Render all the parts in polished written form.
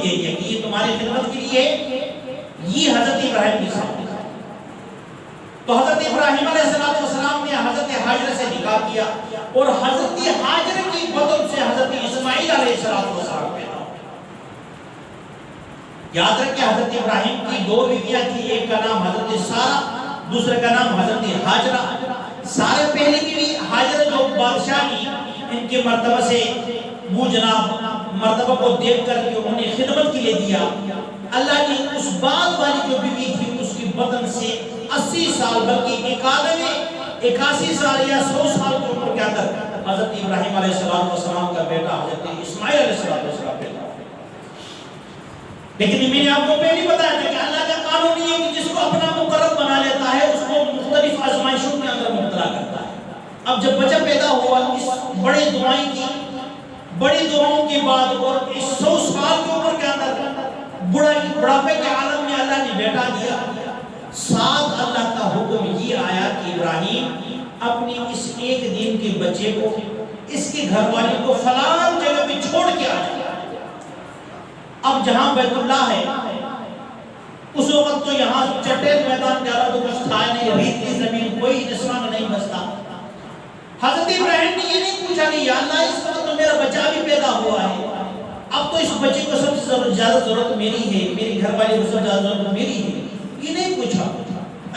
دے دیا کہ یہ تمہاری خدمت کے لیے یہ حضرت ابراہیم کی ساتھ. تو حضرت ابراہیم علیہ السلام نے حضرت حاجر سے نکاح کیا اور حضرت حاجر کی بطن سے حضرت اسماعیل علیہ السلام پیدا ہوئے. یاد رکھیں حضرت ابراہیم کی دو بیویاں تھی، ایک کا نام حضرت سارہ، دوسرے کا نام حضرت حاجرہ. سارے پہلی بیوی حاجر جو بادشاہ کی، ان کے مرتبہ سے وہ جناب مرتبہ کو دیکھ کر کے انہوں نے خدمت کے لیے دیا. اللہ نے اس بعد والی جو بیوی تھی اس کی بطن سے 80 سال بلکہ 81 سال یا 100 سال کی عمر کے اندر حضرت ابراہیم علیہ السلام کا بیٹا حضرت اسماعیل علیہ السلام پیدا ہوا. لیکن میں نے آپ کو پہلے بتایا تھا کہ اللہ کا قانون یہ ہے کہ جس کو اپنا مقرب بنا لیتا ہے اس کو مختلف آزمائشوں کے اندر مبتلا کرتا ہے. اب جب بچہ پیدا ہوا اس بڑی دعاؤں کے بعد اور اس 100 سال کی عمر کے اندر بڑھاپے کے عالم میں اللہ نے بیٹا دیا. ساتھ اللہ کا حکم یہ آیا کہ ابراہیم اپنی اس ایک دن کے بچے کو اس کے گھر والے کو فلان جگہ پہ چھوڑ کے آ جائے. اب جہاں بیت اللہ ہے اس وقت تو یہاں چٹیل میدان جا رہا تو کچھ تھا نہیں، ریت کی زمین، کوئی جسمان نہیں بستا. حضرت ابراہیم نے یہ نہیں پوچھا کہ یا اللہ اس وقت تو میرا بچہ بھی پیدا ہوا ہے، اب تو اس بچے کو سب سے زیادہ ضرورت میری ہے، میری گھر والی کو سب سے زیادہ ضرورت میری ہے. یہ نہیں پوچھا.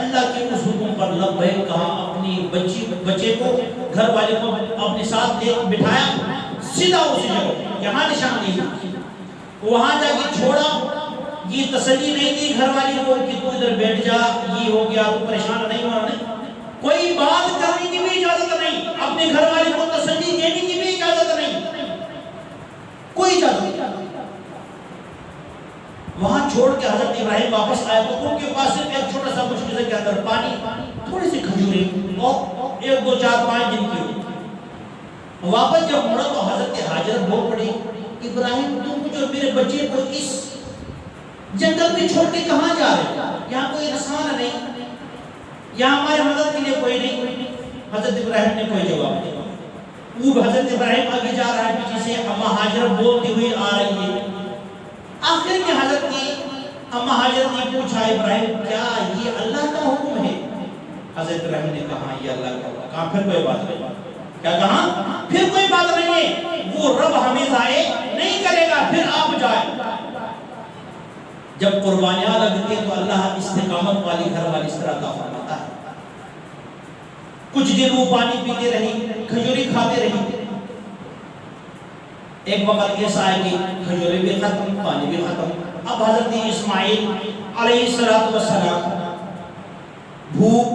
اللہ کے اس حکم پر لبیک کہا، اپنی بچے کو گھر والے کو اپنے ساتھ لے بٹھایا، سیدھا اسی جگہ یہاں نشان نہیں، وہاں جا کے چھوڑا. یہ تسلی نہیں دی گھر والی کو کہ تو ادھر بیٹھ جا، یہ ہو گیا تو پریشان نہیں ہونا. کوئی بات کرنے کی بھی اجازت نہیں، اپنے گھر والے کو تسلی دینے کی بھی اجازت نہیں، کوئی اجازت نہیں. وہاں چھوڑ کے حضرت ابراہیم واپس آئے تو ان کے پاس صرف ایک چھوٹا سا مشکل کے اندر پانی، تھوڑی سی کھجوریں اور 1 2 4 5 دن کی. واپس جب مڑا تو حضرت حاجر بول پڑی، ابراہیم تم جو میرے بچے کو اس جنگل میں چھوڑ کے کہاں جا رہے ہو؟ یہاں کوئی رسول نہیں، یہاں ہمارے مدد کے لیے کوئی نہیں. حضرت ابراہیم نے کوئی جواب نہیں. وہ حضرت ابراہیم آگے جا رہا ہے، پیچھے سے اماں ہاجر بولتی ہوئی آ رہی ہے. آخر میں حضرت کی اماں ہاجر نے پوچھا ابراہیم کیا یہ اللہ کا حکم ہے؟ حضرت ابراہیم نے کہا یہ اللہ کا حکم. کہا پھر کوئی بات نہیں. کیا کہا؟ پھر کوئی بات نہیں ہے، وہ رب ہمیں ضائع نہیں کرے گا، پھر آپ جائیں. جب قربانیاں لگتی ہیں تو اللہ استقامت والی گھر والی اس طرح عطا فرماتا ہے. کچھ دن وہ پانی پیتے رہی، کھجوری کھاتے رہی. ایک وقت ایسا ہے کہ کھجوریں بھی ختم، پانی بھی ختم. اب حضرت اسماعیل علیہ السلام بھوک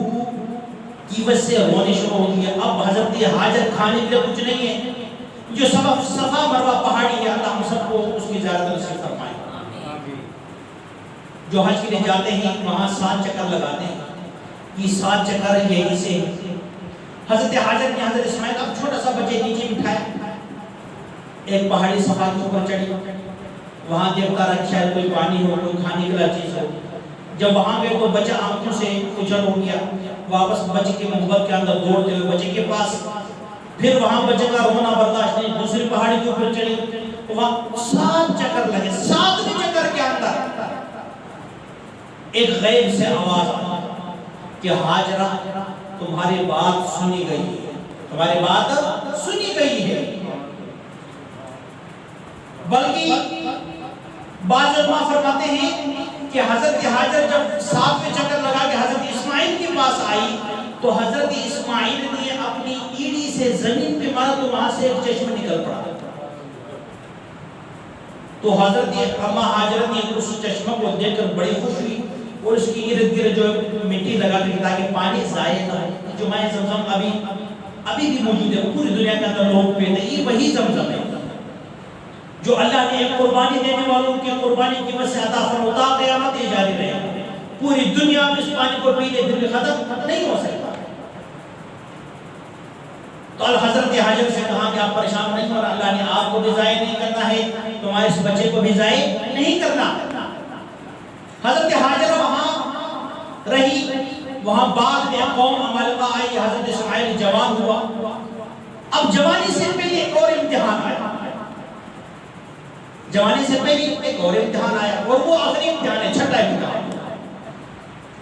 کی وجہ سے رونے شروع ہو گئی. اب حضرت حاجر کھانے کے لیے کچھ نہیں ہے. جو صفا مروہ پہاڑی ہے، اللہ ہم سب کو اس کی زیارت نصیب فرمائے. جو حج کے لیے جاتے ہیں وہاں 7 چکر لگاتے ہیں، یہ 7 چکر یہی سے. حضرت حاجر نے حضرت اسماعیل اب چھوٹا سا بچے نیچے بٹھایا، ایک پہاڑی صفا کے اوپر چڑھی، وہاں دیکھتا رہا شاید کوئی پانی ہو، کوئی کھانے کے لیے چیز ہو. جب وہاں گئے تو بچہ آنکھوں سے اجڑ ہو گیا. واپس بچے کے محبت کے اندر دوڑتے ہوئے بچے کے پاس، پھر وہاں بچے کا رونا برداشت نہیں، دوسری پہاڑی کے اوپر چڑھی. وہاں 7 چکر لگے. 7ویں چکر کے اندر ایک غیب سے آواز آئی کہ حاجرہ تمہاری بات سنی گئی ہے، تمہاری بات سنی گئی ہے. بلکہ بعض علماء فرماتے ہیں کہ حضرت حاجر جب 7ویں چکر لگا کے حضرت اسماعیل کے پاس آئی تو حضرت اسماعیل نے اپنی ایڑی سے زمین پہ مارا تو وہاں سے ایک چشمہ نکل پڑا. تو حضرت اماں حاجر نے اس چشمہ کو دیکھ کر بڑی خوش ہوئی اور اس کی ارد گرد جو مٹی لگا دی تاکہ پانی ضائع نہ ہو. جو مائع زمزم ابھی بھی موجود ہے، پوری دنیا کے اندر لوگ پیتے ہیں. یہ وہی زمزم ہے جو اللہ نے ایک قربانی دینے والوں کی قربانی کی وجہ سے عطا فرماتا قیامت جاری رہے. پوری دنیا میں اس پانی کو پینے پھر بھی ختم نہیں ہو سکتا. تو حضرت حاجر سے کہا کہ آپ پریشان نہیں ہو، اللہ نے آپ کو بھی ضائع نہیں کرنا ہے، تمہارے اس بچے کو بھی ضائع نہیں کرنا. حضرت حاجر وہاں رہی. وہاں بعد میں قوم عمالقہ آئی. حضرت اسماعیل جوان ہوا. اب جوانی سے پہلے ایک اور امتحان آیا. جوانی سے پہلے ایک اور امتحان آیا، اور وہ آخری امتحان ہے، چھٹا امتحان،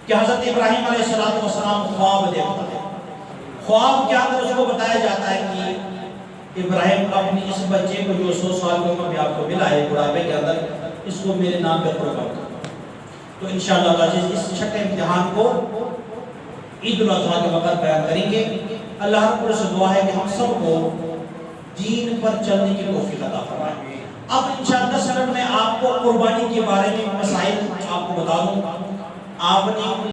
کہ حضرت ابراہیم علیہ السلام خواب دیکھتا ہے۔ خواب کے اندر اس کو بتایا جاتا ہے کہ ابراہیم اپنی اس بچے کو جو 100 سال کی عمر میں آپ کو ملا ہے بڑھاپے کے اندر، اس کو میرے نام پہ قربان کرو۔ تو انشاءاللہ العزیز اس چھٹے امتحان کو عید الاضحیٰ کے وقت بیان کریں گے۔ اللہ رب سے دعا ہے کہ ہم سب کو دین پر چلنے کی توفیق عطا فرمائے۔ اب انشاءاللہ 10 منٹ میں آپ کو قربانی کے بارے میں مسائل آپ کو بتا دوں۔ آپ نے